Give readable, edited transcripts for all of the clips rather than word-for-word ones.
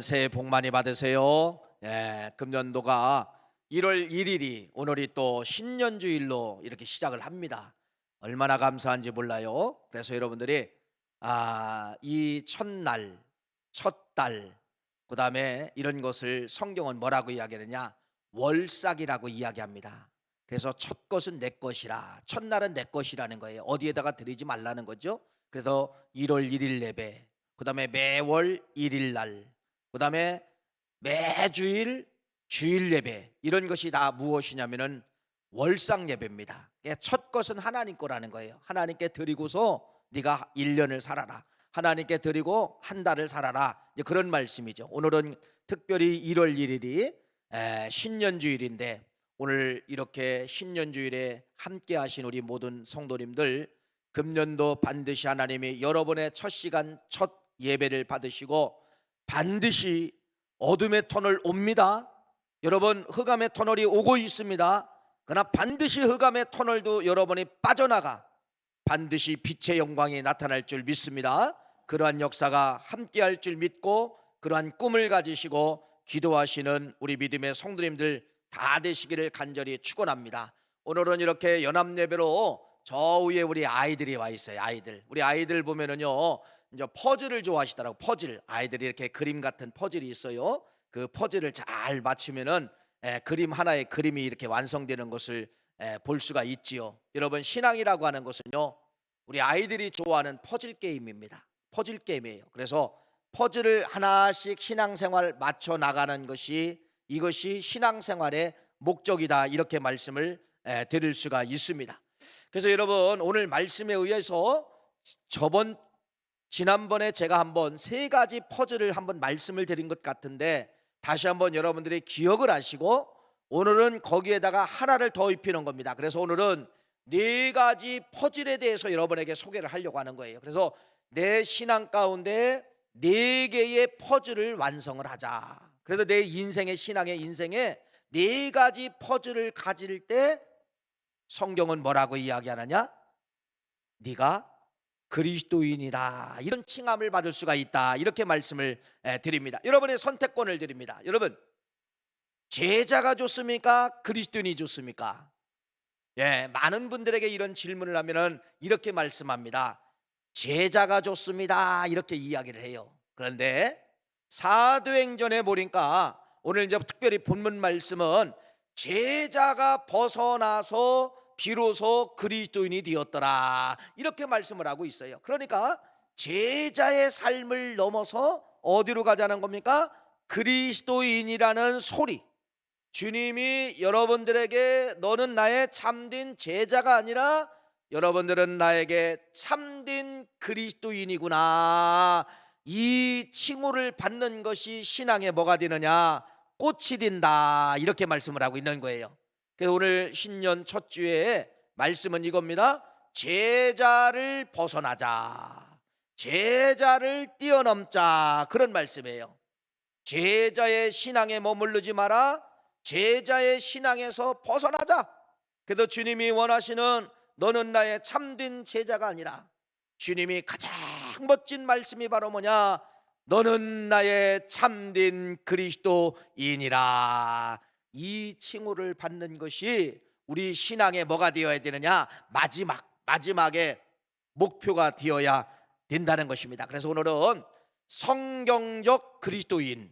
새해 복 많이 받으세요. 금년도가 1월 1일이 오늘이 또 신년주일로 이렇게 시작을 합니다. 얼마나 감사한지 몰라요. 그래서 여러분들이 이 첫날, 첫달, 그다음에 이런 것을 성경은 뭐라고 이야기하느냐? 월삭이라고 이야기합니다. 그래서 첫 것은 내 것이라, 첫날은 내 것이라는 거예요. 어디에다가 드리지 말라는 거죠. 그래서 1월 1일 예배, 그다음에 매월 1일 날, 그다음에 매주일 주일 예배, 이런 것이 다 무엇이냐면은 월상 예배입니다. 첫 것은 하나님 거라는 거예요. 하나님께 드리고서 네가 1년을 살아라, 하나님께 드리고 한 달을 살아라, 이제 그런 말씀이죠. 오늘은 특별히 1월 1일이 신년주일인데, 오늘 이렇게 신년주일에 함께 하신 우리 모든 성도님들, 금년도 반드시 하나님이 여러분의 첫 시간, 첫 예배를 받으시고 반드시 어둠의 터널 옵니다. 여러분, 흑암의 터널이 오고 있습니다. 그러나 반드시 흑암의 터널도 여러분이 빠져나가 반드시 빛의 영광이 나타날 줄 믿습니다. 그러한 역사가 함께할 줄 믿고 그러한 꿈을 가지시고 기도하시는 우리 믿음의 성도님들 다 되시기를 간절히 축원합니다. 오늘은 이렇게 연합예배로 저 위에 우리 아이들이 와 있어요. 우리 아이들 보면은요, 이제 퍼즐을 좋아하시더라고. 퍼즐, 아이들이 이렇게 그림 같은 퍼즐이 있어요. 그 퍼즐을 잘 맞추면은 그림 하나의 그림이 이렇게 완성되는 것을 볼 수가 있지요. 여러분, 신앙이라고 하는 것은요, 우리 아이들이 좋아하는 퍼즐 게임입니다. 퍼즐 게임이에요. 그래서 퍼즐을 하나씩 신앙생활 맞춰 나가는 것이, 이것이 신앙생활의 목적이다, 이렇게 말씀을 드릴 수가 있습니다. 그래서 여러분, 오늘 말씀에 의해서 지난번에 제가 한번 세 가지 퍼즐을 한번 말씀을 드린 것 같은데, 다시 한번 여러분들이 기억을 하시고 오늘은 거기에다가 하나를 더 입히는 겁니다. 그래서 오늘은 네 가지 퍼즐에 대해서 여러분에게 소개를 하려고 하는 거예요. 그래서 내 신앙 가운데 네 개의 퍼즐을 완성을 하자. 그래서 내 인생의, 신앙의 인생에 네 가지 퍼즐을 가질 때 성경은 뭐라고 이야기하느냐? 네가 그리스도인이라, 이런 칭함을 받을 수가 있다, 이렇게 말씀을 드립니다. 여러분의 선택권을 드립니다. 여러분, 제자가 좋습니까? 그리스도인이 좋습니까? 많은 분들에게 이런 질문을 하면은 이렇게 말씀합니다. 제자가 좋습니다, 이렇게 이야기를 해요. 그런데 사도행전에 보니까 오늘 이제 특별히 본문 말씀은 제자가 벗어나서 비로소 그리스도인이 되었더라, 이렇게 말씀을 하고 있어요. 그러니까 제자의 삶을 넘어서 어디로 가자는 겁니까? 그리스도인이라는 소리, 주님이 여러분들에게 너는 나의 참된 제자가 아니라 여러분들은 나에게 참된 그리스도인이구나, 이 칭호를 받는 것이 신앙의 뭐가 되느냐? 꽃이 된다, 이렇게 말씀을 하고 있는 거예요. 그래서 오늘 신년 첫 주에 말씀은 이겁니다. 제자를 벗어나자, 제자를 뛰어넘자, 그런 말씀이에요. 제자의 신앙에 머무르지 마라, 제자의 신앙에서 벗어나자. 그래서 주님이 원하시는 너는 나의 참된 제자가 아니라, 주님이 가장 멋진 말씀이 바로 뭐냐? 너는 나의 참된 그리스도인이라. 이 칭호를 받는 것이 우리 신앙의 뭐가 되어야 되느냐? 마지막에 목표가 되어야 된다는 것입니다. 그래서 오늘은 성경적 그리스도인,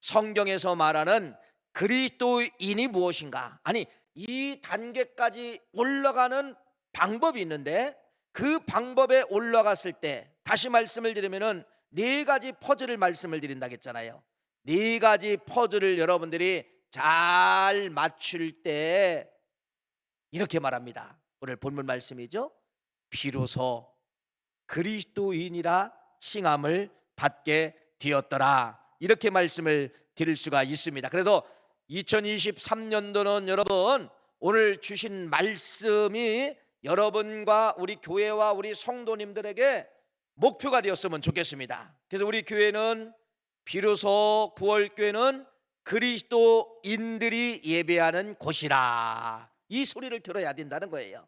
성경에서 말하는 그리스도인이 무엇인가? 아니, 이 단계까지 올라가는 방법이 있는데, 그 방법에 올라갔을 때, 다시 말씀을 드리면은 네 가지 퍼즐을 말씀을 드린다고 했잖아요. 네 가지 퍼즐을 여러분들이 잘 맞출 때 이렇게 말합니다. 오늘 본문 말씀이죠. 비로소 그리스도인이라 칭함을 받게 되었더라, 이렇게 말씀을 드릴 수가 있습니다. 그래도 2023년도는 여러분, 오늘 주신 말씀이 여러분과 우리 교회와 우리 성도님들에게 목표가 되었으면 좋겠습니다. 그래서 우리 교회는, 비로소 9월교회는 그리스도인들이 예배하는 곳이라, 이 소리를 들어야 된다는 거예요.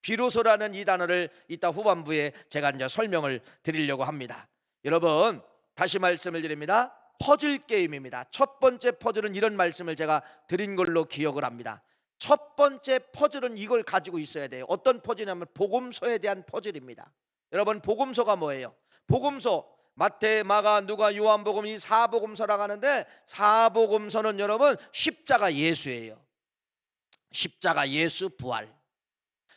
비로소라는 이 단어를 이따 후반부에 제가 이제 설명을 드리려고 합니다. 여러분, 다시 말씀을 드립니다. 퍼즐 게임입니다. 첫 번째 퍼즐은 이런 말씀을 제가 드린 걸로 기억을 합니다. 첫 번째 퍼즐은 이걸 가지고 있어야 돼요. 어떤 퍼즐이냐면 복음서에 대한 퍼즐입니다. 여러분, 복음서가 뭐예요? 복음서 마태, 마가, 누가, 요한복음, 이 사복음서라고 하는데, 사복음서는 여러분 십자가 예수예요. 십자가 예수 부활.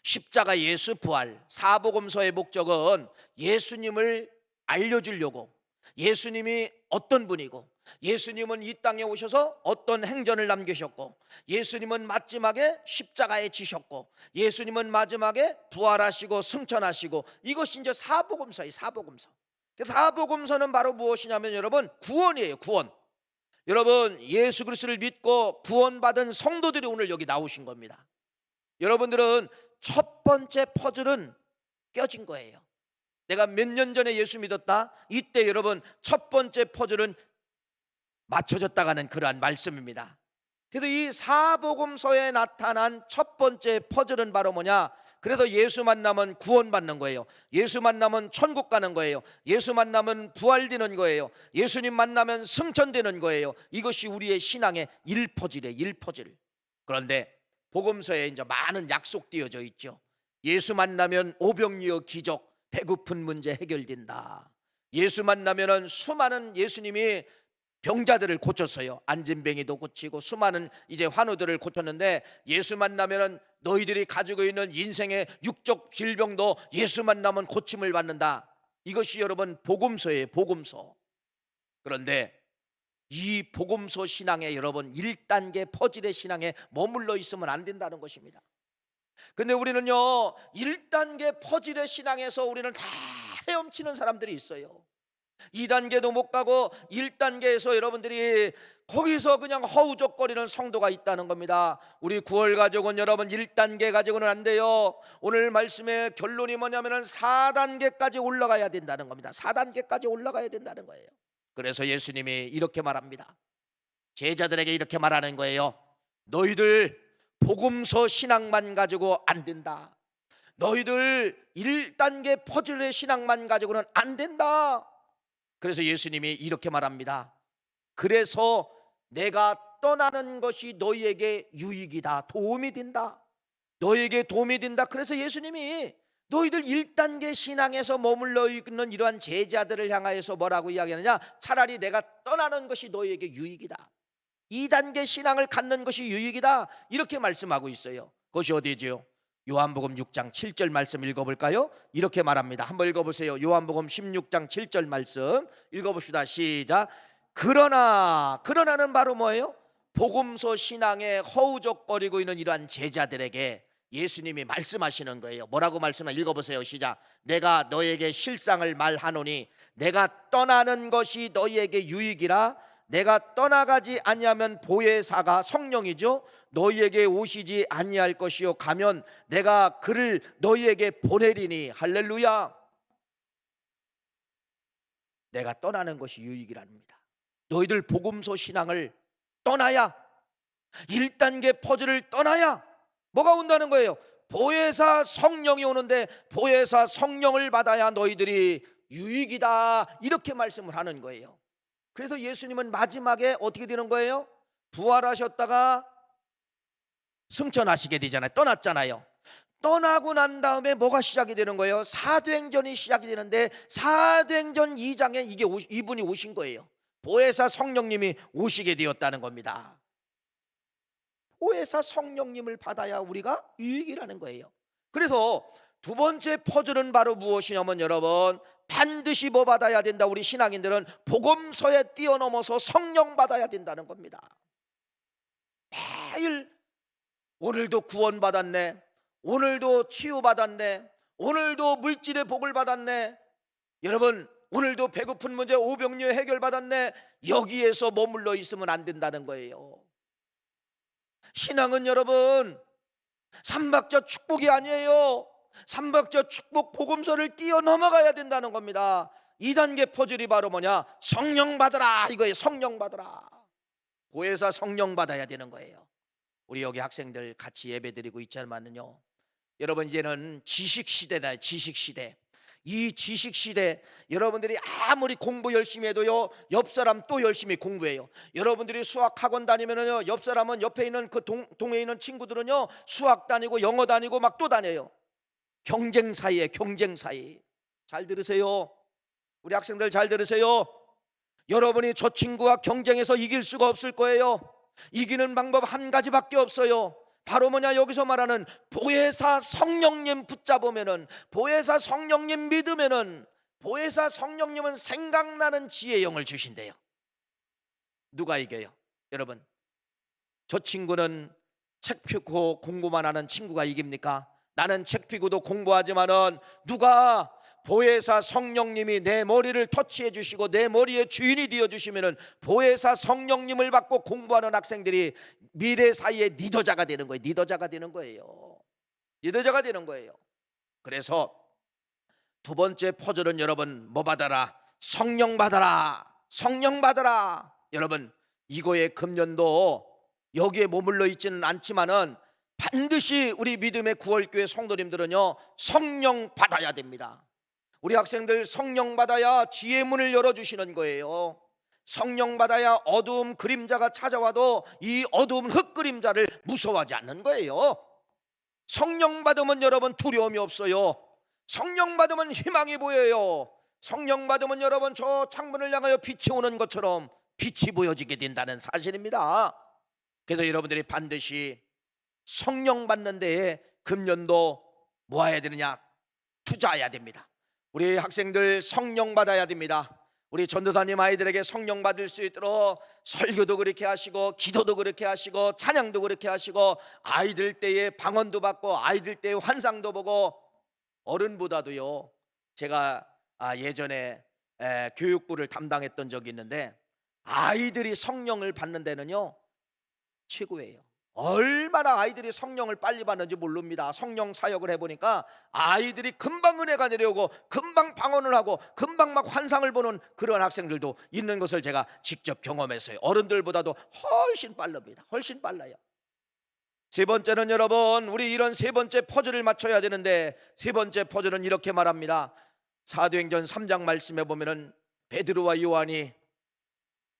십자가 예수 부활. 사복음서의 목적은 예수님을 알려주려고, 예수님이 어떤 분이고, 예수님은 이 땅에 오셔서 어떤 행전을 남기셨고, 예수님은 마지막에 십자가에 지셨고, 예수님은 마지막에 부활하시고 승천하시고, 이것이 이제 사복음서예요. 사복음서. 사복음서는 바로 무엇이냐면 여러분, 구원이에요. 구원. 여러분, 예수 그리스도를 믿고 구원받은 성도들이 오늘 여기 나오신 겁니다. 여러분들은 첫 번째 퍼즐은 껴진 거예요. 내가 몇 년 전에 예수 믿었다, 이때 여러분 첫 번째 퍼즐은 맞춰졌다가는 그러한 말씀입니다. 그래서 이 사복음서에 나타난 첫 번째 퍼즐은 바로 뭐냐? 그래서 예수 만나면 구원받는 거예요. 예수 만나면 천국 가는 거예요. 예수 만나면 부활되는 거예요. 예수님 만나면 승천되는 거예요. 이것이 우리의 신앙의 1퍼즐이에요. 1퍼즐. 그런데 복음서에 이제 많은 약속 띄어져 있죠. 예수 만나면 오병이어 기적, 배고픈 문제 해결된다. 예수 만나면은 수많은, 예수님이 병자들을 고쳤어요. 안진뱅이도 고치고 수많은 이제 환우들을 고쳤는데, 예수 만나면은 너희들이 가지고 있는 인생의 육적 질병도 예수 만나면 고침을 받는다. 이것이 여러분 복음서예요. 복음서. 그런데 이 복음서 신앙에 여러분 1단계 퍼즐의 신앙에 머물러 있으면 안 된다는 것입니다. 근데 우리는요 1단계 퍼즐의 신앙에서 우리는 다 헤엄치는 사람들이 있어요. 2단계도 못 가고 1단계에서 여러분들이 거기서 그냥 허우적거리는 성도가 있다는 겁니다. 우리 9월 가족은 여러분 1단계 가지고는 안 돼요. 오늘 말씀의 결론이 뭐냐면 4단계까지 올라가야 된다는 겁니다. 4단계까지 올라가야 된다는 거예요. 그래서 예수님이 이렇게 말합니다. 제자들에게 이렇게 말하는 거예요. 너희들 복음서 신앙만 가지고 안 된다. 너희들 1단계 퍼즐의 신앙만 가지고는 안 된다. 그래서 예수님이 이렇게 말합니다. 그래서 내가 떠나는 것이 너희에게 유익이다. 도움이 된다. 너희에게 도움이 된다. 그래서 예수님이 너희들 1단계 신앙에서 머물러 있는 이러한 제자들을 향하여서 뭐라고 이야기하느냐? 차라리 내가 떠나는 것이 너희에게 유익이다. 2단계 신앙을 갖는 것이 유익이다. 이렇게 말씀하고 있어요. 그것이 어디지요? 요한복음 6장 7절 말씀 읽어볼까요? 이렇게 말합니다. 한번 읽어보세요. 요한복음 16장 7절 말씀 읽어봅시다. 시작. 그러나는 바로 뭐예요? 복음서 신앙에 허우적거리고 있는 이러한 제자들에게 예수님이 말씀하시는 거예요. 뭐라고 말씀하시나? 읽어보세요. 시작. 내가 너에게 실상을 말하노니 내가 떠나는 것이 너희에게 유익이라. 내가 떠나가지 아니하면 보혜사가, 성령이죠, 너희에게 오시지 아니할 것이요 가면 내가 그를 너희에게 보내리니. 할렐루야. 내가 떠나는 것이 유익이랍니다. 너희들 복음서 신앙을 떠나야, 1단계 퍼즐을 떠나야 뭐가 온다는 거예요? 보혜사 성령이 오는데 보혜사 성령을 받아야 너희들이 유익이다. 이렇게 말씀을 하는 거예요. 그래서 예수님은 마지막에 어떻게 되는 거예요? 부활하셨다가 승천하시게 되잖아요. 떠났잖아요. 떠나고 난 다음에 뭐가 시작이 되는 거예요? 사도행전이 시작이 되는데, 사도행전 2장에 이분이 오신 거예요. 보혜사 성령님이 오시게 되었다는 겁니다. 보혜사 성령님을 받아야 우리가 유익이라는 거예요. 그래서 두 번째 퍼즐은 바로 무엇이냐면 여러분, 반드시 뭐 받아야 된다? 우리 신앙인들은 복음서에 뛰어넘어서 성령 받아야 된다는 겁니다. 매일 오늘도 구원받았네, 오늘도 치유받았네, 오늘도 물질의 복을 받았네, 여러분 오늘도 배고픈 문제 오병이어 해결받았네, 여기에서 머물러 있으면 안 된다는 거예요. 신앙은 여러분 삼박자 축복이 아니에요. 삼박자 축복 복음서를 뛰어넘어가야 된다는 겁니다. 2단계 퍼즐이 바로 뭐냐? 성령 받으라 이거예요. 성령 받으라. 보혜사 성령 받아야 되는 거예요. 우리 여기 학생들 같이 예배 드리고 있지만은요, 여러분 이제는 지식 시대다. 지식 시대. 이 지식 시대, 여러분들이 아무리 공부 열심히 해도요, 옆 사람 또 열심히 공부해요. 여러분들이 수학 학원 다니면은요, 옆 사람은 옆에 있는 그 동에 있는 친구들은요, 수학 다니고 영어 다니고 막 또 다녀요. 경쟁 사이에 경쟁 사이. 잘 들으세요. 우리 학생들 잘 들으세요. 여러분이 저 친구와 경쟁해서 이길 수가 없을 거예요. 이기는 방법 한 가지밖에 없어요. 바로 뭐냐, 여기서 말하는 보혜사 성령님 붙잡으면은, 보혜사 성령님 믿으면은, 보혜사 성령님은 생각나는 지혜의 영을 주신대요. 누가 이겨요? 여러분, 저 친구는 책 펴고 공부만 하는 친구가 이깁니까? 나는 책 펴고도 공부하지만은 누가 보혜사 성령님이 내 머리를 터치해 주시고 내 머리의 주인이 되어 주시면은 보혜사 성령님을 받고 공부하는 학생들이 미래 사이에 리더자가 되는 거예요. 리더자가 되는 거예요. 리더자가 되는 거예요. 그래서 두 번째 퍼즐은 여러분 뭐 받아라? 성령 받아라. 성령 받아라. 여러분, 이거의 금년도 여기에 머물러 있지는 않지만은 반드시 우리 믿음의 구월교회 성도님들은요, 성령 받아야 됩니다. 우리 학생들 성령 받아야 지혜의 문을 열어주시는 거예요. 성령 받아야 어두움 그림자가 찾아와도 이 어두움 흙 그림자를 무서워하지 않는 거예요. 성령 받으면 여러분 두려움이 없어요. 성령 받으면 희망이 보여요. 성령 받으면 여러분 저 창문을 향하여 빛이 오는 것처럼 빛이 보여지게 된다는 사실입니다. 그래서 여러분들이 반드시 성령 받는 데에 금년도 뭐 해야 되느냐? 투자해야 됩니다. 우리 학생들 성령 받아야 됩니다. 우리 전도사님 아이들에게 성령 받을 수 있도록 설교도 그렇게 하시고 기도도 그렇게 하시고 찬양도 그렇게 하시고 아이들 때에 방언도 받고 아이들 때에 환상도 보고, 어른보다도요, 제가 예전에 교육부를 담당했던 적이 있는데 아이들이 성령을 받는 데는요 최고예요. 얼마나 아이들이 성령을 빨리 받는지 모릅니다. 성령 사역을 해보니까 아이들이 금방 은혜가 내려오고 금방 방언을 하고 금방 막 환상을 보는 그런 학생들도 있는 것을 제가 직접 경험했어요. 어른들보다도 훨씬 빠릅니다. 훨씬 빨라요. 세 번째는 여러분, 우리 이런 세 번째 퍼즐을 맞춰야 되는데, 세 번째 퍼즐은 이렇게 말합니다. 사도행전 3장 말씀해 보면은 베드로와 요한이,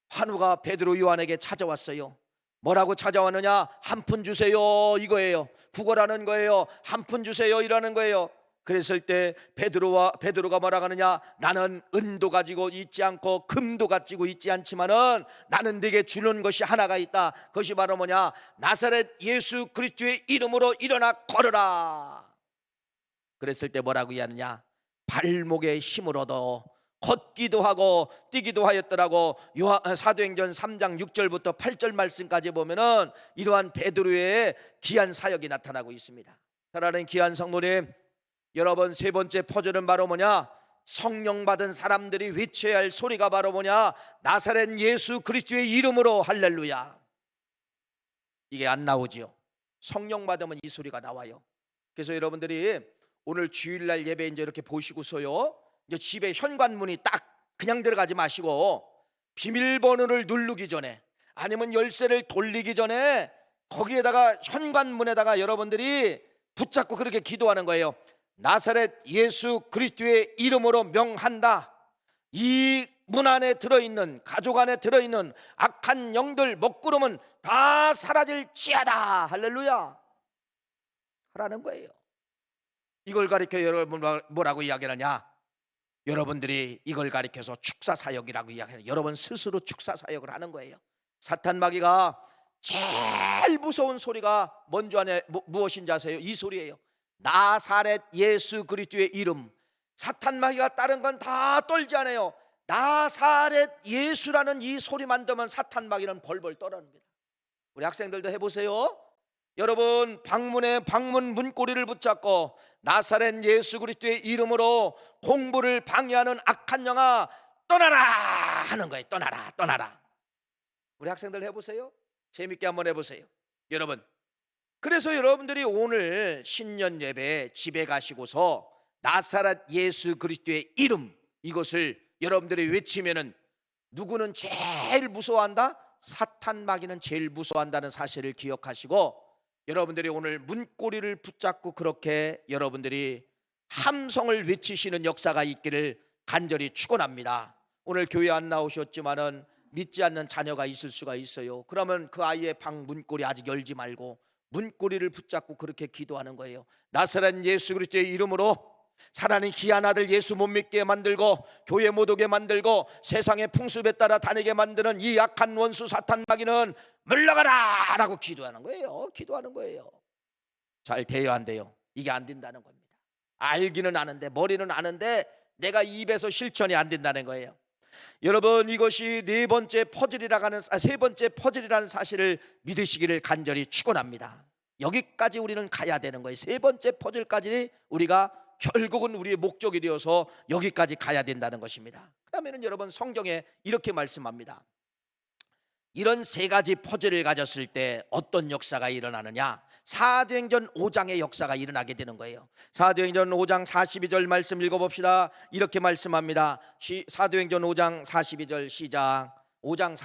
환우가 베드로 요한에게 찾아왔어요. 뭐라고 찾아왔느냐? 한 푼 주세요 이거예요. 구걸하는 거예요. 한 푼 주세요 이라는 거예요. 그랬을 때 베드로가 뭐라 하느냐? 나는 은도 가지고 있지 않고 금도 가지고 있지 않지만은 나는 네게 주는 것이 하나가 있다. 그것이 바로 뭐냐? 나사렛 예수 그리스도의 이름으로 일어나 걸으라. 그랬을 때 뭐라고 이야기하느냐? 발목에 힘을 얻어 걷기도 하고 뛰기도 하였더라고. 사도행전 3장 6절부터 8절 말씀까지 보면은 이러한 베드로의 귀한 사역이 나타나고 있습니다. 사랑하는 귀한 성도님, 여러분, 세 번째 퍼즐은 바로 뭐냐? 성령 받은 사람들이 외쳐야 할 소리가 바로 뭐냐? 나사렛 예수 그리스도의 이름으로 할렐루야. 이게 안 나오지요. 성령 받으면 이 소리가 나와요. 그래서 여러분들이 오늘 주일날 예배 이제 이렇게 보시고서요, 이제 집에 현관문이 딱 그냥 들어가지 마시고 비밀번호를 누르기 전에 아니면 열쇠를 돌리기 전에 거기에다가 현관문에다가 여러분들이 붙잡고 그렇게 기도하는 거예요. 나사렛 예수 그리스도의 이름으로 명한다. 이 문 안에 들어있는, 가족 안에 들어있는 악한 영들 먹구름은 다 사라질지어다. 할렐루야 하라는 거예요. 이걸 가리켜 여러분 뭐라고 이야기하냐? 여러분들이 이걸 가리켜서 축사 사역이라고 이야기해요. 여러분 스스로 축사 사역을 하는 거예요. 사탄 마귀가 제일 무서운 소리가 뭔지 아냐? 무엇인지 아세요? 이 소리예요. 나사렛 예수 그리스도의 이름. 사탄 마귀가 다른 건 다 떨지 않아요. 나사렛 예수라는 이 소리만 들으면 사탄 마귀는 벌벌 떨어집니다. 우리 학생들도 해보세요. 여러분 방문 문고리를 붙잡고 나사렛 예수 그리스도의 이름으로 공부를 방해하는 악한 영아 떠나라 하는 거예요. 떠나라, 떠나라. 우리 학생들 해보세요. 재밌게 한번 해보세요. 여러분, 그래서 여러분들이 오늘 신년 예배 집에 가시고서 나사렛 예수 그리스도의 이름, 이것을 여러분들이 외치면은 누구는 제일 무서워한다? 사탄 마귀는 제일 무서워한다는 사실을 기억하시고 여러분들이 오늘 문고리를 붙잡고 그렇게 여러분들이 함성을 외치시는 역사가 있기를 간절히 축원합니다. 오늘 교회 안 나오셨지만은 믿지 않는 자녀가 있을 수가 있어요. 그러면 그 아이의 방 문고리 아직 열지 말고 문고리를 붙잡고 그렇게 기도하는 거예요. 나사렛 예수 그리스도의 이름으로 사랑하는 귀한 아들 예수 못 믿게 만들고 교회 못 오게 만들고 세상의 풍습에 따라 다니게 만드는 이 약한 원수 사탄 마귀는 물러가라 라고 기도하는 거예요. 기도하는 거예요. 잘 돼요 안 돼요? 이게 안 된다는 겁니다. 알기는 아는데 머리는 아는데 내가 입에서 실천이 안 된다는 거예요. 여러분, 이것이 세 번째 퍼즐이라는 사실을 믿으시기를 간절히 축원합니다. 여기까지 우리는 가야 되는 거예요. 세 번째 퍼즐까지 우리가 결국은 우리의 목적이 되어서 여기까지 가야 된다는 것입니다. 그러면은 여러분, 성경에 이렇게 말씀합니다. 이런 세 가지 퍼즐을 가졌을 때 어떤 역사가 일어나느냐? 사도행전 5장의 역사가 일어나게 되는 거예요. 사도행전 5장 42절 말씀 읽어봅시다. 이렇게 말씀합니다. 사도행전 5장 42절 시작. 5장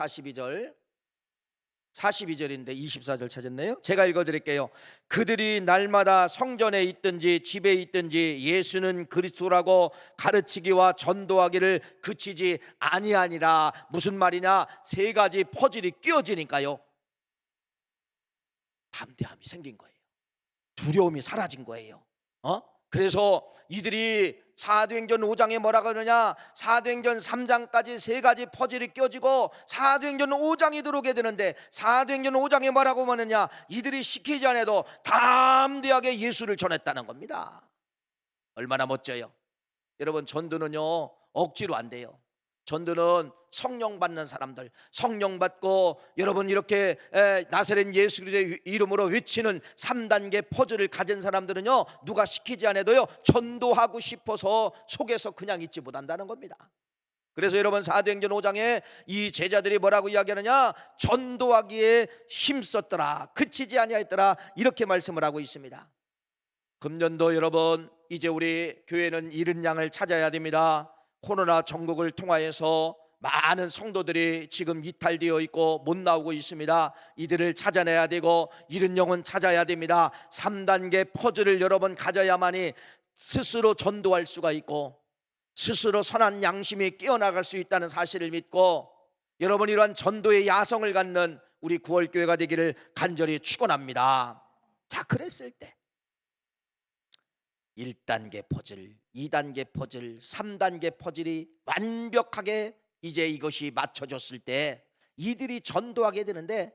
42절인데 24절 찾았네요. 제가 읽어드릴게요. 그들이 날마다 성전에 있든지 집에 있든지 예수는 그리스도라고 가르치기와 전도하기를 그치지 아니하니라. 무슨 말이냐? 세 가지 퍼즐이 끼어지니까요, 담대함이 생긴 거예요. 두려움이 사라진 거예요. 그래서 이들이 사도행전 5장에 뭐라고 하느냐? 사도행전 3장까지 세 가지 퍼즐이 껴지고 사도행전 5장이 들어오게 되는데, 사도행전 5장에 뭐라고 하느냐? 이들이 시키지 않아도 담대하게 예수를 전했다는 겁니다. 얼마나 멋져요. 여러분, 전도는요 억지로 안 돼요. 전도는 성령 받는 사람들, 성령 받고 여러분 이렇게 나사렛 예수 그리스도의 이름으로 외치는 3단계 퍼즐을 가진 사람들은요, 누가 시키지 않아도요 전도하고 싶어서 속에서 그냥 있지 못한다는 겁니다. 그래서 여러분, 사도행전 5장에 이 제자들이 뭐라고 이야기하느냐? 전도하기에 힘썼더라, 그치지 아니하였더라, 이렇게 말씀을 하고 있습니다. 금년도 여러분, 이제 우리 교회는 잃은 양을 찾아야 됩니다. 코로나 전국을 통하여서 많은 성도들이 지금 이탈되어 있고 못 나오고 있습니다. 이들을 찾아내야 되고 잃은 영혼 찾아야 됩니다. 3단계 퍼즐을 여러분 가져야만이 스스로 전도할 수가 있고 스스로 선한 양심이 깨어나갈 수 있다는 사실을 믿고, 여러분 이러한 전도의 야성을 갖는 우리 구월교회가 되기를 간절히 축원합니다. 자, 그랬을 때 1단계 퍼즐, 2단계 퍼즐, 3단계 퍼즐이 완벽하게 이제 이것이 맞춰졌을 때 이들이 전도하게 되는데,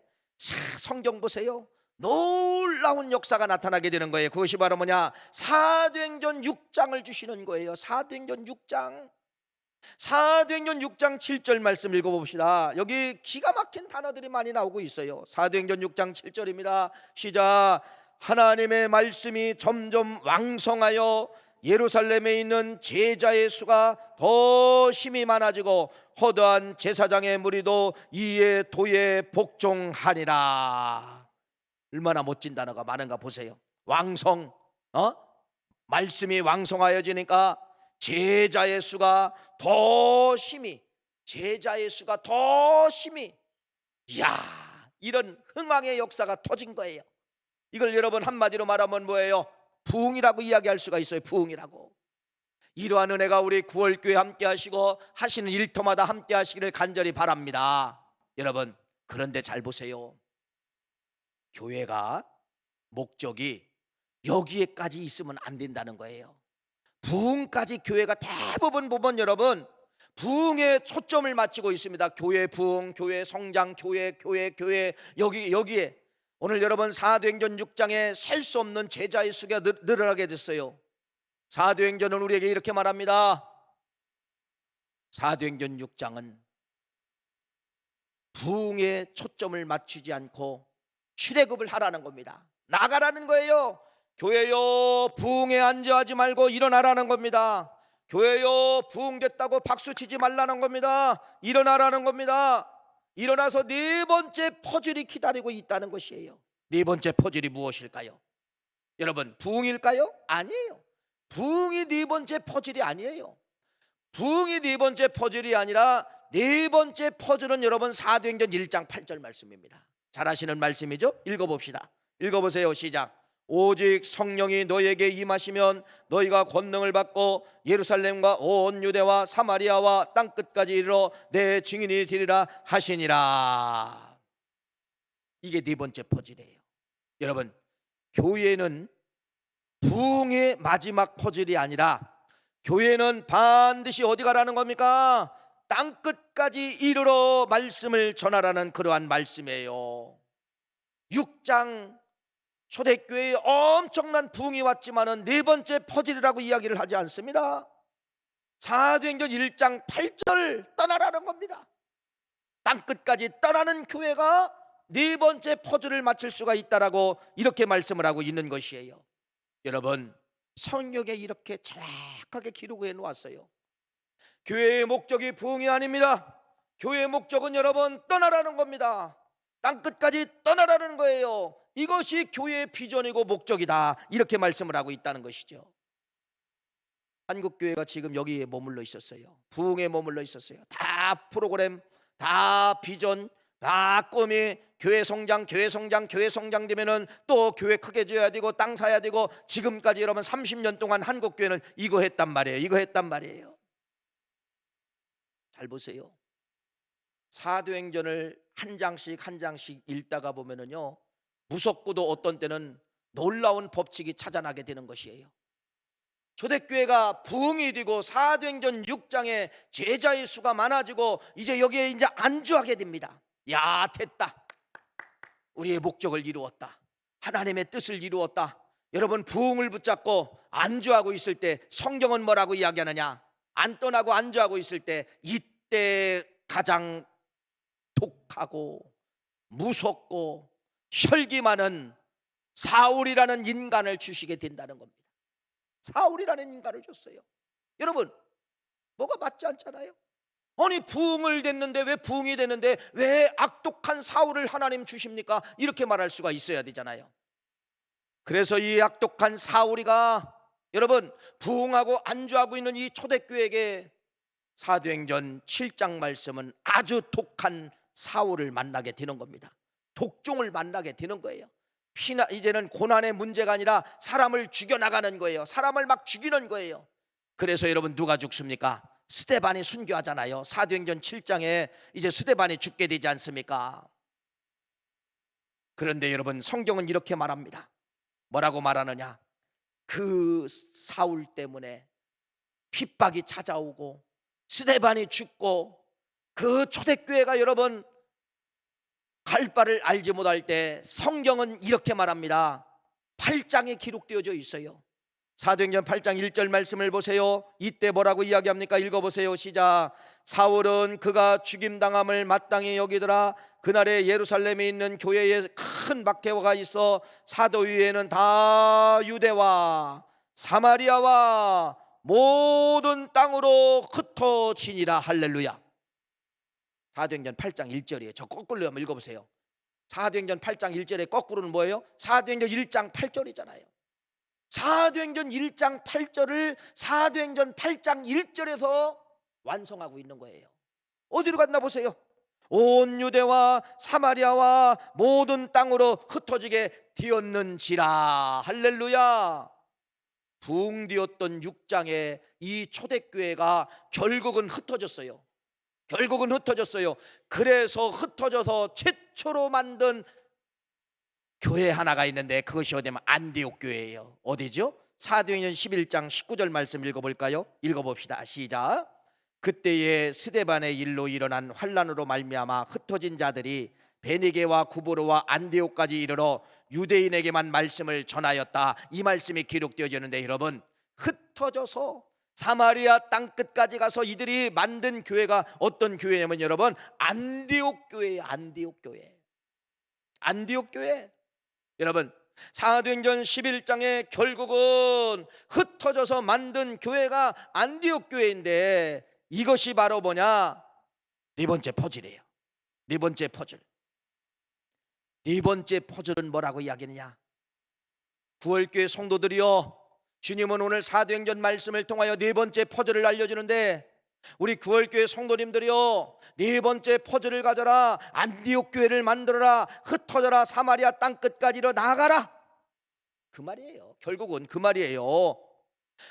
성경 보세요. 놀라운 역사가 나타나게 되는 거예요. 그것이 바로 뭐냐? 사도행전 6장을 주시는 거예요. 사도행전 6장 7절 말씀 읽어봅시다. 여기 기가 막힌 단어들이 많이 나오고 있어요. 사도행전 6장 7절입니다. 시작. 하나님의 말씀이 점점 왕성하여 예루살렘에 있는 제자의 수가 더 심히 많아지고 허다한 제사장의 무리도 이에 도에 복종하니라. 얼마나 멋진 단어가 많은가 보세요. 왕성, 말씀이 왕성하여지니까 제자의 수가 더 심히, 이야, 이런 흥왕의 역사가 터진 거예요. 이걸 여러분 한마디로 말하면 뭐예요? 부흥이라고 이야기할 수가 있어요. 부흥이라고. 이러한 은혜가 우리 구월교회 함께 하시고 하시는 일터마다 함께 하시기를 간절히 바랍니다. 여러분, 그런데 잘 보세요. 교회가 목적이 여기에까지 있으면 안 된다는 거예요. 부흥까지 교회가 대부분 보면 여러분 부흥에 초점을 맞추고 있습니다. 교회 부흥, 교회 성장, 교회 여기에 오늘 여러분 사도행전 6장에 셀 수 없는 제자의 수가 늘어나게 됐어요. 사도행전은 우리에게 이렇게 말합니다. 사도행전 6장은 부흥에 초점을 맞추지 않고 출애굽을 하라는 겁니다. 나가라는 거예요. 교회요, 부흥에 안주하지 말고 일어나라는 겁니다. 교회요, 부흥됐다고 박수치지 말라는 겁니다. 일어나라는 겁니다. 일어나서 네 번째 퍼즐이 기다리고 있다는 것이에요. 네 번째 퍼즐이 무엇일까요? 여러분, 부흥일까요? 아니에요. 부흥이 네 번째 퍼즐이 아니에요. 부흥이 네 번째 퍼즐이 아니라 네 번째 퍼즐은 여러분 사도행전 1장 8절 말씀입니다. 잘 아시는 말씀이죠? 읽어봅시다. 읽어보세요. 시작. 오직 성령이 너희에게 임하시면 너희가 권능을 받고 예루살렘과 온 유대와 사마리아와 땅끝까지 이르러 내 증인이 되리라 하시니라. 이게 네 번째 퍼즐이에요. 여러분, 교회는 부흥의 마지막 퍼즐이 아니라 교회는 반드시 어디 가라는 겁니까? 땅끝까지 이르러 말씀을 전하라는 그러한 말씀이에요. 6장 초대교회에 엄청난 부흥이 왔지만은 네 번째 퍼즐이라고 이야기를 하지 않습니다. 사도행전 1장 8절 떠나라는 겁니다. 땅끝까지 떠나는 교회가 네 번째 퍼즐을 맞출 수가 있다라고 이렇게 말씀을 하고 있는 것이에요. 여러분, 성경에 이렇게 정확하게 기록해 놓았어요. 교회의 목적이 부흥이 아닙니다. 교회의 목적은 여러분 떠나라는 겁니다. 땅끝까지 떠나라는 거예요. 이것이 교회의 비전이고 목적이다, 이렇게 말씀을 하고 있다는 것이죠. 한국교회가 지금 여기에 머물러 있었어요. 부흥에 머물러 있었어요. 다 프로그램, 다 비전, 다 꿈이 교회 성장, 교회 성장, 교회 성장 되면은 또 교회 크게 지어야 되고 땅 사야 되고, 지금까지 여러분 30년 동안 한국교회는 이거 했단 말이에요. 이거 했단 말이에요. 잘 보세요. 사도행전을 한 장씩 한 장씩 읽다가 보면은요, 무섭고도 어떤 때는 놀라운 법칙이 찾아나게 되는 것이에요. 초대교회가 부흥이 되고 사도행전 6장에 제자의 수가 많아지고 이제 여기에 이제 안주하게 됩니다. 야, 됐다. 우리의 목적을 이루었다. 하나님의 뜻을 이루었다. 여러분, 부흥을 붙잡고 안주하고 있을 때 성경은 뭐라고 이야기하느냐? 안 떠나고 안주하고 있을 때 이때 가장 독하고 무섭고 혈기 많은 사울이라는 인간을 주시게 된다는 겁니다. 사울이라는 인간을 줬어요. 여러분, 뭐가 맞지 않잖아요? 아니, 부흥을 됐는데, 왜 부흥이 됐는데 왜 악독한 사울을 하나님 주십니까? 이렇게 말할 수가 있어야 되잖아요. 그래서 이 악독한 사울이가 여러분 부흥하고 안주하고 있는 이 초대교회에게 사도행전 7장 말씀은 아주 독한 사울을 만나게 되는 겁니다. 독종을 만나게 되는 거예요. 이제는 고난의 문제가 아니라 사람을 죽여나가는 거예요. 사람을 막 죽이는 거예요. 그래서 여러분, 누가 죽습니까? 스데반이 순교하잖아요. 사도행전 7장에 이제 스데반이 죽게 되지 않습니까? 그런데 여러분, 성경은 이렇게 말합니다. 뭐라고 말하느냐? 그 사울 때문에 핍박이 찾아오고 스데반이 죽고 그 초대교회가 여러분 갈 바를 알지 못할 때 성경은 이렇게 말합니다. 8장에 기록되어져 있어요. 사도행전 8장 1절 말씀을 보세요. 이때 뭐라고 이야기합니까? 읽어보세요. 시작. 사울은 그가 죽임당함을 마땅히 여기더라. 그날에 예루살렘에 있는 교회에 큰 박해가 있어 사도위에는 다 유대와 사마리아와 모든 땅으로 흩어지니라. 할렐루야. 사도행전 8장 1절이에요. 저 거꾸로 한번 읽어보세요. 사도행전 8장 1절에 거꾸로는 뭐예요? 사도행전 1장 8절이잖아요. 사도행전 1장 8절을 사도행전 8장 1절에서 완성하고 있는 거예요. 어디로 갔나 보세요. 온 유대와 사마리아와 모든 땅으로 흩어지게 되었는지라. 할렐루야. 부흥되었던 6장에 이 초대교회가 결국은 흩어졌어요. 결국은 흩어졌어요. 그래서 흩어져서 최초로 만든 교회 하나가 있는데 그것이 어디냐면 안디옥 교회예요. 어디죠? 사도행전 11장 19절 말씀 읽어볼까요? 읽어봅시다. 시작. 그때에 스데반의 일로 일어난 환란으로 말미암아 흩어진 자들이 베니게와 구브로와 안디옥까지 이르러 유대인에게만 말씀을 전하였다. 이 말씀이 기록되어지는데 여러분, 흩어져서 사마리아 땅끝까지 가서 이들이 만든 교회가 어떤 교회냐면 여러분 안디옥 교회예요. 안디옥 교회. 안디옥 교회. 여러분, 사도행전 11장에 결국은 흩어져서 만든 교회가 안디옥 교회인데 이것이 바로 뭐냐? 네 번째 퍼즐이에요. 네 번째 퍼즐. 네 번째 퍼즐은 뭐라고 이야기하느냐? 구월교회 성도들이여, 주님은 오늘 사도행전 말씀을 통하여 네 번째 퍼즐을 알려주는데 우리 구월교회 성도님들이여, 네 번째 퍼즐을 가져라. 안디옥 교회를 만들어라. 흩어져라. 사마리아 땅끝까지로 나아가라. 그 말이에요. 결국은 그 말이에요.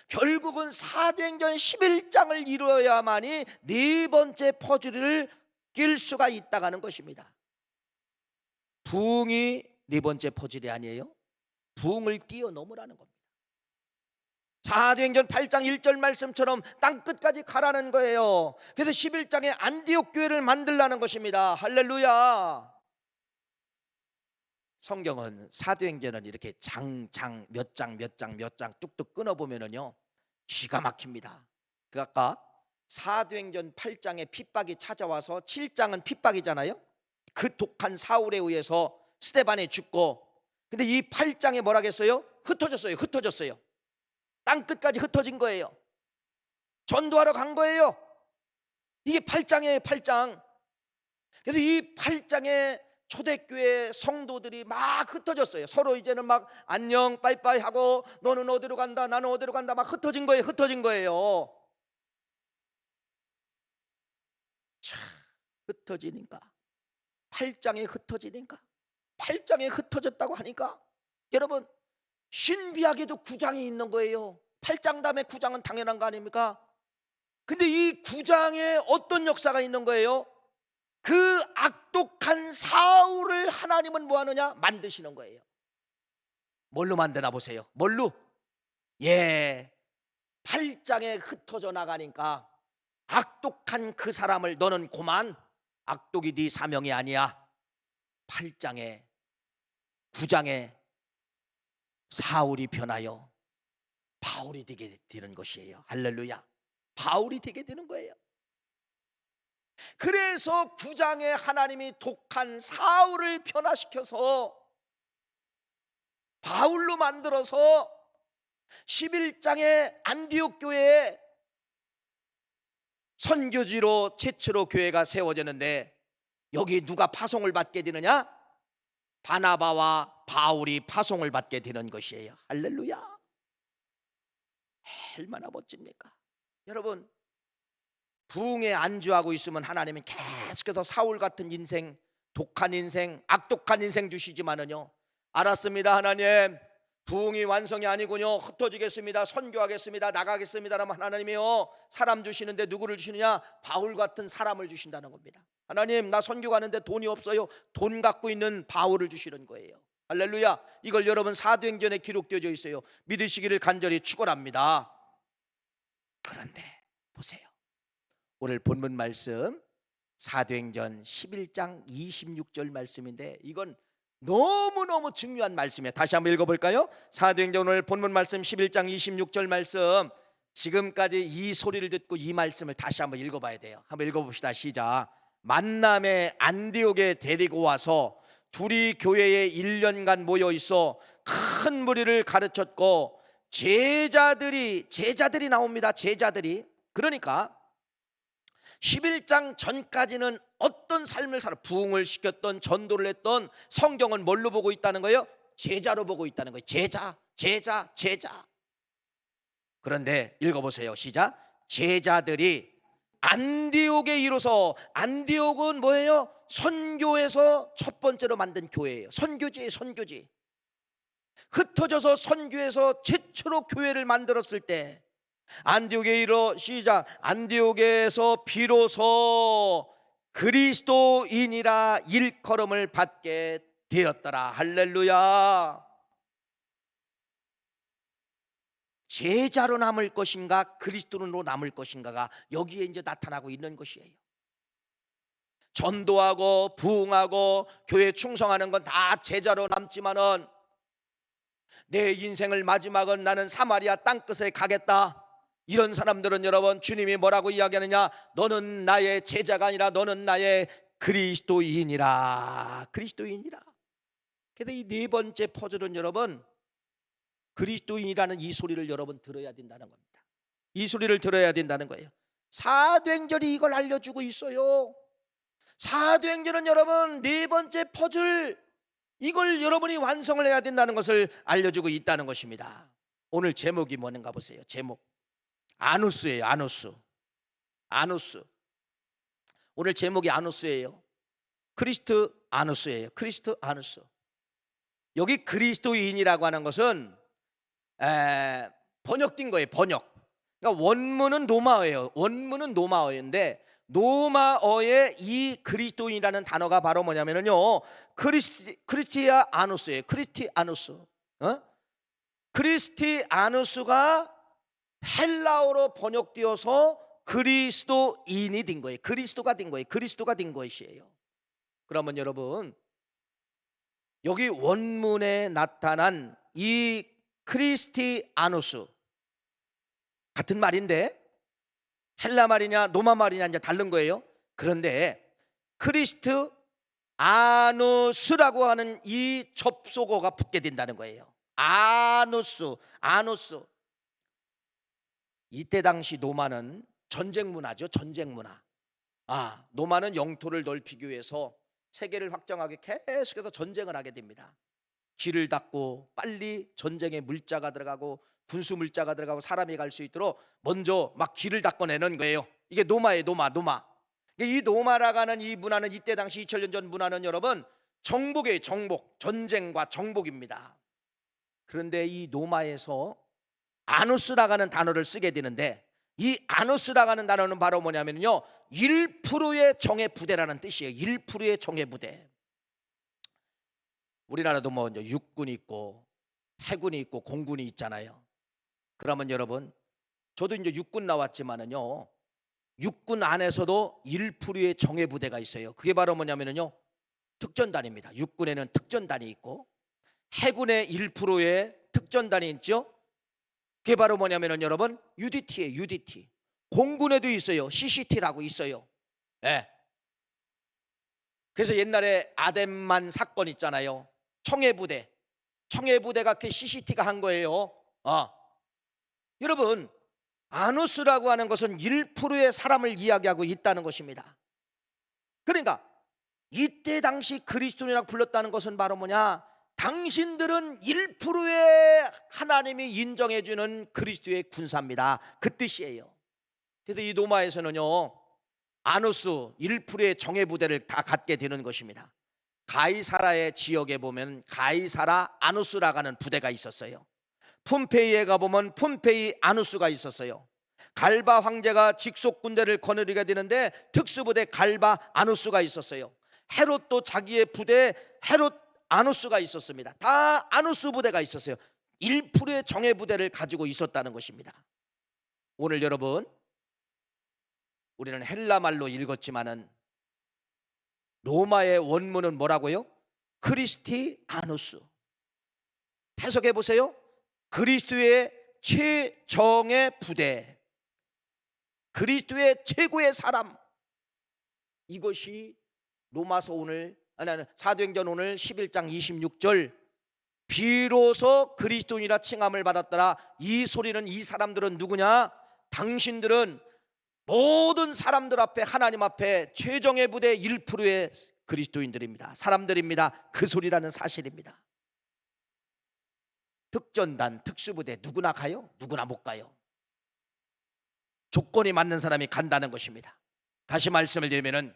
결국은 사도행전 11장을 이루어야만이 네 번째 퍼즐을 낄 수가 있다는 것입니다. 부흥이 네 번째 퍼즐이 아니에요. 부흥을 뛰어넘으라는 겁니다. 사도행전 8장 1절 말씀처럼 땅끝까지 가라는 거예요. 그래서 11장에 안디옥 교회를 만들라는 것입니다. 할렐루야. 성경은 사도행전은 이렇게 몇 장 뚝뚝 끊어보면요 기가 막힙니다. 그 아까 사도행전 8장에 핍박이 찾아와서 7장은 핍박이잖아요. 그 독한 사울에 의해서 스데반이 죽고, 근데 이 8장에 뭐라겠어요? 흩어졌어요. 땅끝까지 흩어진 거예요. 전도하러 간 거예요. 이게 8장이에요. 8장. 그래서 이 8장에 초대교회 성도들이 막 흩어졌어요. 서로 이제는 막 안녕 빠이빠이 하고, 너는 어디로 간다, 나는 어디로 간다, 막 흩어진 거예요. 자, 흩어지니까 8장에 흩어졌다고 하니까 여러분, 신비하게도 9장이 있는 거예요. 8장 다음에 9장은 당연한 거 아닙니까? 근데 이 9장에 어떤 역사가 있는 거예요? 그 악독한 사울을 하나님은 뭐 하느냐? 만드시는 거예요. 뭘로 만드나 보세요. 뭘로? 8장에 흩어져 나가니까 악독한 그 사람을, 너는 고만, 악독이 네 사명이 아니야. 8장에 9장에 사울이 변하여 바울이 되게 되는 것이에요. 할렐루야. 바울이 되게 되는 거예요. 그래서 9장에 하나님이 독한 사울을 변화시켜서 바울로 만들어서 11장에 안디옥 교회에 선교지로 최초로 교회가 세워졌는데, 여기 누가 파송을 받게 되느냐? 바나바와 바울이 파송을 받게 되는 것이에요. 할렐루야. 얼마나 멋집니까? 여러분, 부흥에 안주하고 있으면 하나님은 계속해서 사울 같은 인생, 독한 인생, 악독한 인생 주시지만은요, 알았습니다 하나님, 부흥이 완성이 아니군요, 흩어지겠습니다, 선교하겠습니다, 나가겠습니다 라면 하나님이요 사람 주시는데 누구를 주시느냐? 바울 같은 사람을 주신다는 겁니다. 하나님, 나 선교 가는데 돈이 없어요. 돈 갖고 있는 바울을 주시는 거예요. 할렐루야. 이걸 여러분 사도행전에 기록되어 있어요. 믿으시기를 간절히 축원합니다. 그런데 보세요, 오늘 본문 말씀 사도행전 11장 26절 말씀인데, 이건 너무너무 중요한 말씀이에요. 다시 한번 읽어볼까요? 사도행전 오늘 본문 말씀 11장 26절 말씀, 지금까지 이 소리를 듣고 이 말씀을 다시 한번 읽어봐야 돼요. 한번 읽어봅시다. 시작. 만남에 안디옥에 데리고 와서 둘이 교회에 1년간 모여 있어 큰 무리를 가르쳤고, 제자들이 나옵니다. 제자들이. 그러니까 11장 전까지는 어떤 삶을 살아, 부흥을 시켰던, 전도를 했던, 성경은 뭘로 보고 있다는 거예요? 제자로 보고 있다는 거예요. 제자. 그런데 읽어보세요. 시작. 제자들이 안디옥에 이르러서, 안디옥은 뭐예요? 선교에서 첫 번째로 만든 교회예요. 선교지. 흩어져서 선교에서 최초로 교회를 만들었을 때, 안디옥에 이르러, 시작. 안디옥에서 비로소 그리스도인이라 일컬음을 받게 되었더라. 할렐루야. 제자로 남을 것인가, 그리스도인으로 남을 것인가가 여기에 이제 나타나고 있는 것이에요. 전도하고 부흥하고 교회 충성하는 건 다 제자로 남지만은, 내 인생을 마지막은 나는 사마리아 땅끝에 가겠다, 이런 사람들은 여러분, 주님이 뭐라고 이야기하느냐? 너는 나의 제자가 아니라 너는 나의 그리스도인이라. 그래서 이 네 번째 퍼즐은 여러분, 그리스도인이라는 이 소리를 여러분 들어야 된다는 겁니다. 이 소리를 들어야 된다는 거예요. 사도행전이 이걸 알려주고 있어요. 사도행전은 여러분 네 번째 퍼즐, 이걸 여러분이 완성을 해야 된다는 것을 알려주고 있다는 것입니다. 오늘 제목이 뭐는가 보세요. 제목 아누스예요. 아누스. 오늘 제목이 아누스예요. 크리스트 아누스예요. 크리스트 아누스. 여기 그리스도인이라고 하는 것은 번역된 거예요. 번역. 그러니까 원문은 로마어예요. 원문은 로마어인데 로마어의 이 그리스도인이라는 단어가 바로 뭐냐면요, 크리스티아누스예요. 크리스티아누스. 크리스티아누스가 헬라어로 번역되어서 그리스도인이 된 거예요. 그리스도가 된 거예요. 그리스도가 된 것이에요. 그러면 여러분, 여기 원문에 나타난 이 크리스티아누스 같은 말인데 헬라 말이냐 로마 말이냐 이제 다른 거예요. 그런데 크리스트 아누스라고 하는 이 접속어가 붙게 된다는 거예요. 아누스. 이때 당시 로마는 전쟁 문화죠. 전쟁 문화. 로마는 영토를 넓히기 위해서 세계를 확장하기 계속해서 전쟁을 하게 됩니다. 길을 닫고 빨리 전쟁에 물자가 들어가고 군수 물자가 들어가고 사람이 갈 수 있도록 먼저 막 길을 닦아내는 거예요. 이게 로마예요. 로마. 이 로마라고 하는 이 문화는 이때 당시 2000년 전 문화는 여러분 정복이에요. 정복. 전쟁과 정복입니다. 그런데 이 로마에서 아누스라고 하는 단어를 쓰게 되는데 이 아누스라고 하는 단어는 바로 뭐냐면요, 1%의 정예 부대라는 뜻이에요. 1%의 정예 부대. 우리나라도 뭐 이제 육군이 있고 해군이 있고 공군이 있잖아요. 그러면 여러분, 저도 이제 육군 나왔지만은요, 육군 안에서도 1%의 정예 부대가 있어요. 그게 바로 뭐냐면요, 특전단입니다. 육군에는 특전단이 있고 해군의 1%의 특전단이 있죠. 그게 바로 뭐냐면은 여러분 UDT예요. UDT. 공군에도 있어요. CCT라고 있어요. 그래서 옛날에 아덴만 사건 있잖아요. 청해부대가 그 CCT가 한 거예요. 여러분, 아누스라고 하는 것은 1%의 사람을 이야기하고 있다는 것입니다. 그러니까 이때 당시 그리스도인이라고 불렀다는 것은 바로 뭐냐, 당신들은 1%의 하나님이 인정해주는 그리스도의 군사입니다. 그 뜻이에요. 그래서 이 로마에서는요, 아누스 1%의 정예부대를 다 갖게 되는 것입니다. 가이사라의 지역에 보면 가이사라 아누스라고 하는 부대가 있었어요. 폼페이에 가보면 폼페이 아누스가 있었어요. 갈바 황제가 직속 군대를 거느리게 되는데 특수부대 갈바 아누스가 있었어요. 헤롯도 자기의 부대 헤롯 아누스가 있었습니다. 다 아누스 부대가 있었어요. 1%의 정예 부대를 가지고 있었다는 것입니다. 오늘 여러분, 우리는 헬라 말로 읽었지만은 로마의 원문은 뭐라고요? 크리스티아누스. 해석해 보세요. 그리스도의 최정예 부대, 그리스도의 최고의 사람. 이것이 로마서 오늘 사도행전 오늘 11장 26절, 비로소 그리스도인이라 칭함을 받았더라. 이 소리는, 이 사람들은 누구냐? 당신들은 모든 사람들 앞에, 하나님 앞에 최정예 부대 1%의 그리스도인들입니다. 사람들입니다. 그 소리라는 사실입니다. 특전단, 특수부대 누구나 가요? 누구나 못 가요. 조건이 맞는 사람이 간다는 것입니다. 다시 말씀을 드리면은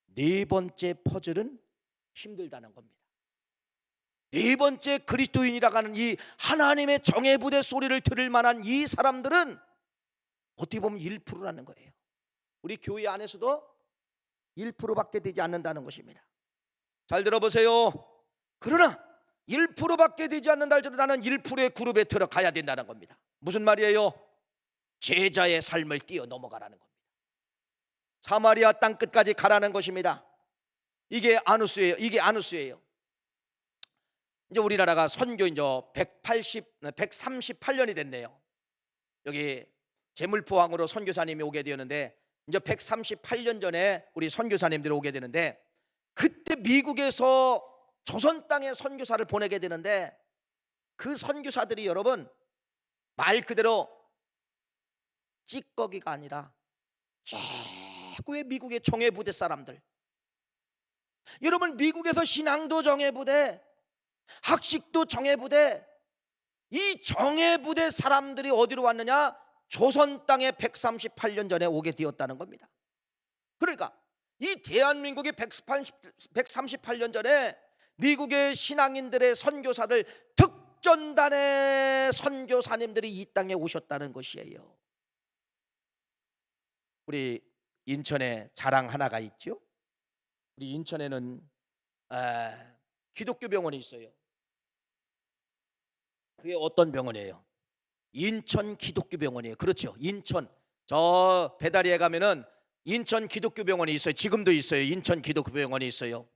네 번째 퍼즐은 힘들다는 겁니다. 네 번째 그리스도인이라고 하는 이 하나님의 정예부대 소리를 들을 만한 이 사람들은 어떻게 보면 1%라는 거예요. 우리 교회 안에서도 1%밖에 되지 않는다는 것입니다. 잘 들어보세요. 그러나 1%밖에 되지 않는다 할지라도 나는 1%의 그룹에 들어가야 된다는 겁니다. 무슨 말이에요? 제자의 삶을 뛰어 넘어가라는 겁니다. 사마리아 땅 끝까지 가라는 것입니다. 이게 아누스예요. 이게 아누스예요. 이제 우리나라가 선교 이제 138년이 됐네요. 여기 제물포항으로 선교사님이 오게 되었는데 이제 138년 전에 우리 선교사님들이 오게 되는데, 그때 미국에서 조선 땅에 선교사를 보내게 되는데 그 선교사들이 여러분 말 그대로 찌꺼기가 아니라 최고의 미국의 정예부대 사람들. 여러분, 미국에서 신앙도 정예부대, 학식도 정예부대, 이 정예부대 사람들이 어디로 왔느냐? 조선 땅에 138년 전에 오게 되었다는 겁니다. 그러니까 이 대한민국이 138년 전에 미국의 신앙인들의 선교사들, 특전단의 선교사님들이 이 땅에 오셨다는 것이에요. 우리 인천에 자랑 하나가 있죠. 우리 인천에는 기독교 병원이 있어요. 그게 어떤 병원이에요? 인천 기독교 병원이에요. 그렇죠. 인천 저 배다리에 가면은 인천 기독교 병원이 있어요. 지금도 있어요. 인천 기독교 병원이 있어요.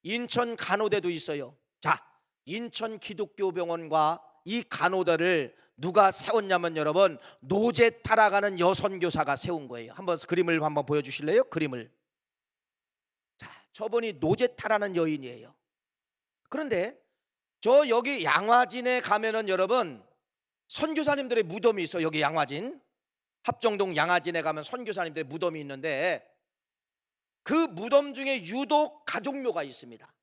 인천 간호대도 있어요. 자, 인천 기독교 병원과 이 간호대를 누가 세웠냐면 여러분, 노제타라가는 여선교사가 세운 거예요. 한번 그림을 한번 보여주실래요? 그림을. 자, 저분이 노제타라는 여인이에요. 그런데 저 여기 양화진에 가면은 여러분, 선교사님들의 무덤이 있어요. 여기 양화진, 합정동 양화진에 가면 선교사님들의 무덤이 있는데, 그 무덤 중에 유독 가족묘가 있습니다.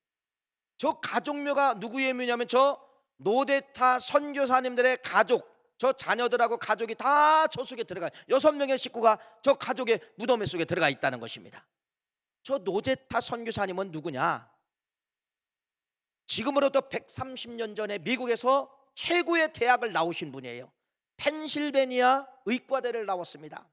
저 가족묘가 누구의 묘냐면 저 노제타 선교사님들의 가족, 저 자녀들하고 가족이 다 저 속에 들어가요. 6명의 식구가 저 가족의 무덤 속에 들어가 있다는 것입니다. 저 노제타 선교사님은 누구냐? 지금으로부터 130년 전에 미국에서 최고의 대학을 나오신 분이에요. 펜실베니아 의과대를 나왔습니다.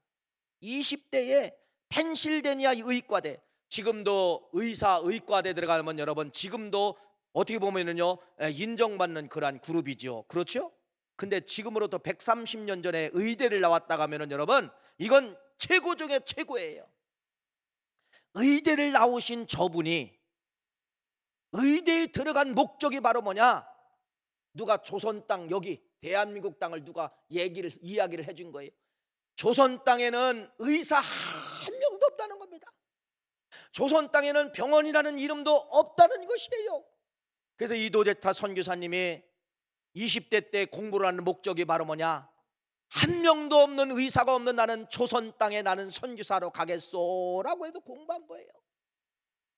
20대에 펜실베니아 의과대, 지금도 의과대 들어가면 여러분, 지금도 어떻게 보면은요 인정받는 그러한 그룹이죠. 그렇죠? 근데 지금으로부터 130년 전에 의대를 나왔다 가면은 여러분, 이건 최고 중에 최고예요. 의대를 나오신 저분이 의대에 들어간 목적이 바로 뭐냐? 누가 조선 땅, 여기 대한민국 땅을 누가 이야기를 해준 거예요. 조선 땅에는 의사 한 명도 없다는 겁니다. 조선 땅에는 병원이라는 이름도 없다는 것이에요. 그래서 이 노제타 선교사님이 20대 때 공부를 하는 목적이 바로 뭐냐? 한 명도 없는, 의사가 없는 나는 조선 땅에 나는 선교사로 가겠소라고 해서 공부한 거예요.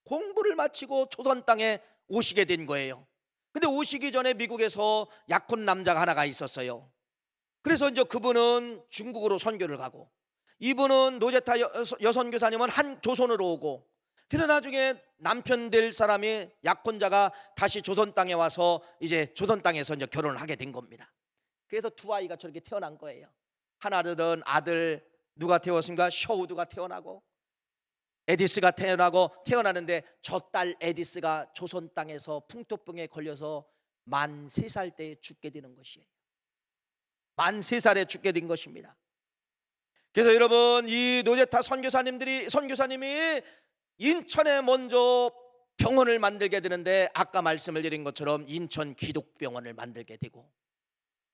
공부를 마치고 조선 땅에 오시게 된 거예요. 근데 오시기 전에 미국에서 약혼 남자가 하나가 있었어요. 그래서 이제 그분은 중국으로 선교를 가고, 이분은 노제타 여선교사님은 한 조선으로 오고, 그래서 나중에 남편 될 사람이, 약혼자가 다시 조선 땅에 와서 이제 조선 땅에서 이제 결혼을 하게 된 겁니다. 그래서 두 아이가 저렇게 태어난 거예요. 하나들은 아들 누가 태웠습니까? 셔우드가 태어나고 에디스가 태어나는데, 저 딸 에디스가 조선 땅에서 풍토병에 걸려서 만 3살 때에 죽게 되는 것이에요. 만 3살에 죽게 된 것입니다. 그래서 여러분, 이 노제타 선교사님이 인천에 먼저 병원을 만들게 되는데, 아까 말씀을 드린 것처럼 인천 기독병원을 만들게 되고,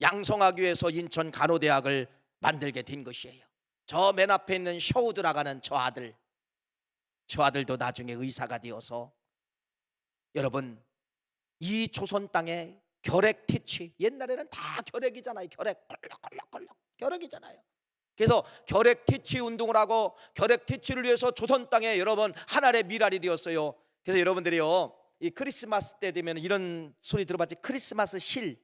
양성하기 위해서 인천 간호대학을 만들게 된 것이에요. 저 맨 앞에 있는 셔우드라가는 저 아들도 나중에 의사가 되어서, 여러분, 이 조선 땅에 결핵 티치, 옛날에는 다 결핵이잖아요. 콜록콜록 결핵이잖아요. 그래서 결핵 티치 운동을 하고, 결핵 티치를 위해서 조선 땅에 여러분 하나의 미랄이 되었어요. 그래서 여러분들이요, 이 크리스마스 때 되면 이런 소리 들어봤지? 크리스마스 실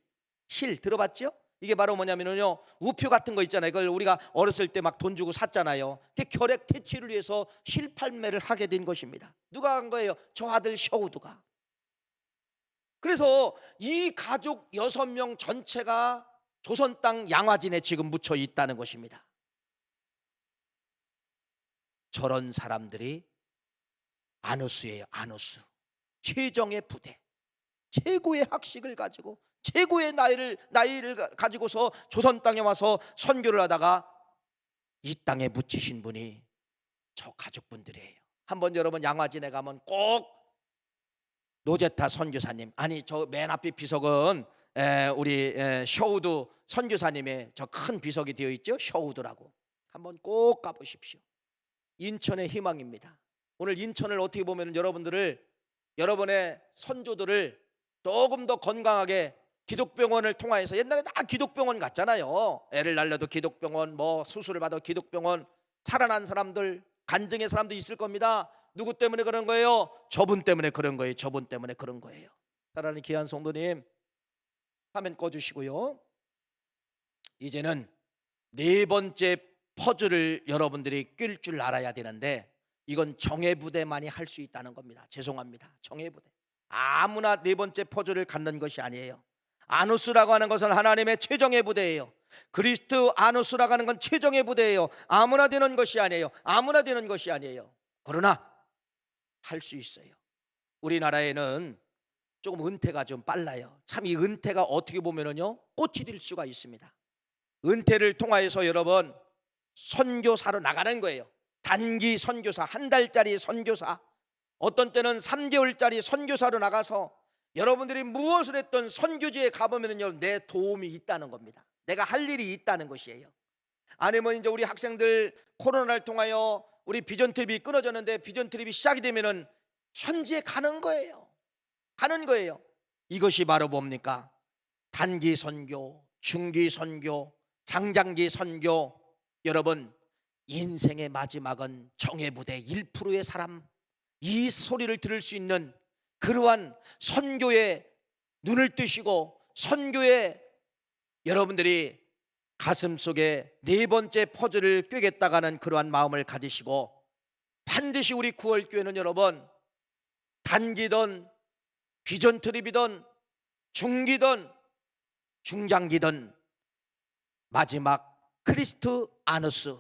들어봤죠? 이게 바로 뭐냐면요, 우표 같은 거 있잖아요. 이걸 우리가 어렸을 때 막 돈 주고 샀잖아요. 그 결핵 퇴치를 위해서 실 판매를 하게 된 것입니다. 누가 한 거예요? 저 아들 셔우드가. 그래서 이 가족 6명 전체가 조선 땅 양화진에 지금 묻혀 있다는 것입니다. 저런 사람들이 아누스예요. 아누스. 최정의 부대, 최고의 학식을 가지고 최고의 나이를 가지고서 조선 땅에 와서 선교를 하다가 이 땅에 묻히신 분이 저 가족분들이에요. 한번 여러분 양화진에 가면 꼭 노제타 선교사님, 아니 저 맨 앞에 비석은 우리 셔우드 선교사님의 저 큰 비석이 되어 있죠. 셔우드라고. 한번 꼭 가보십시오. 인천의 희망입니다. 오늘 인천을 어떻게 보면 여러분의 선조들을 조금 더 건강하게 기독병원을 통하여서, 옛날에 다 기독병원 갔잖아요. 애를 날려도 기독병원, 뭐 수술을 받아도 기독병원, 살아난 사람들, 간증의 사람도 있을 겁니다. 누구 때문에 그런 거예요? 저분 때문에 그런 거예요. 저분 때문에 그런 거예요. 사랑하는 귀한 성도님, 화면 꺼주시고요. 이제는 4번째 퍼즐을 여러분들이 낄 줄 알아야 되는데, 이건 정예부대만이 할 수 있다는 겁니다. 죄송합니다. 정예부대. 아무나 네 번째 포즈를 갖는 것이 아니에요. 아누스라고 하는 것은 하나님의 최정의 부대예요. 그리스도 아누스라고 하는 건 최정의 부대예요. 아무나 되는 것이 아니에요. 아무나 되는 것이 아니에요. 그러나 할 수 있어요. 우리나라에는 조금 은퇴가 좀 빨라요. 참 이 은퇴가 어떻게 보면은요 꽃이 될 수가 있습니다. 은퇴를 통하여서 여러분 선교사로 나가는 거예요. 단기 선교사, 한 달짜리 선교사, 어떤 때는 3개월짜리 선교사로 나가서 여러분들이 무엇을 했던 선교지에 가보면은요 내 도움이 있다는 겁니다. 내가 할 일이 있다는 것이에요. 아니면 이제 우리 학생들 코로나를 통하여 우리 비전 트립이 끊어졌는데 비전 트립이 시작이 되면은 현지에 가는 거예요. 가는 거예요. 이것이 바로 뭡니까? 단기 선교, 중기 선교, 장장기 선교. 여러분 인생의 마지막은 정예부대 1%의 사람, 이 소리를 들을 수 있는 그러한 선교에 눈을 뜨시고 선교에 여러분들이 가슴속에 네 번째 퍼즐을 꿰겠다가는 그러한 마음을 가지시고 반드시 우리 9월 교회는 여러분 단기든 비전 트립이든 중기든 중장기든 마지막 크리스트 아누스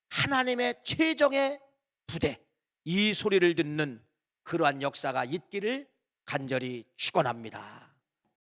하나님의 최정의 부대 이 소리를 듣는 그러한 역사가 있기를 간절히 축원합니다.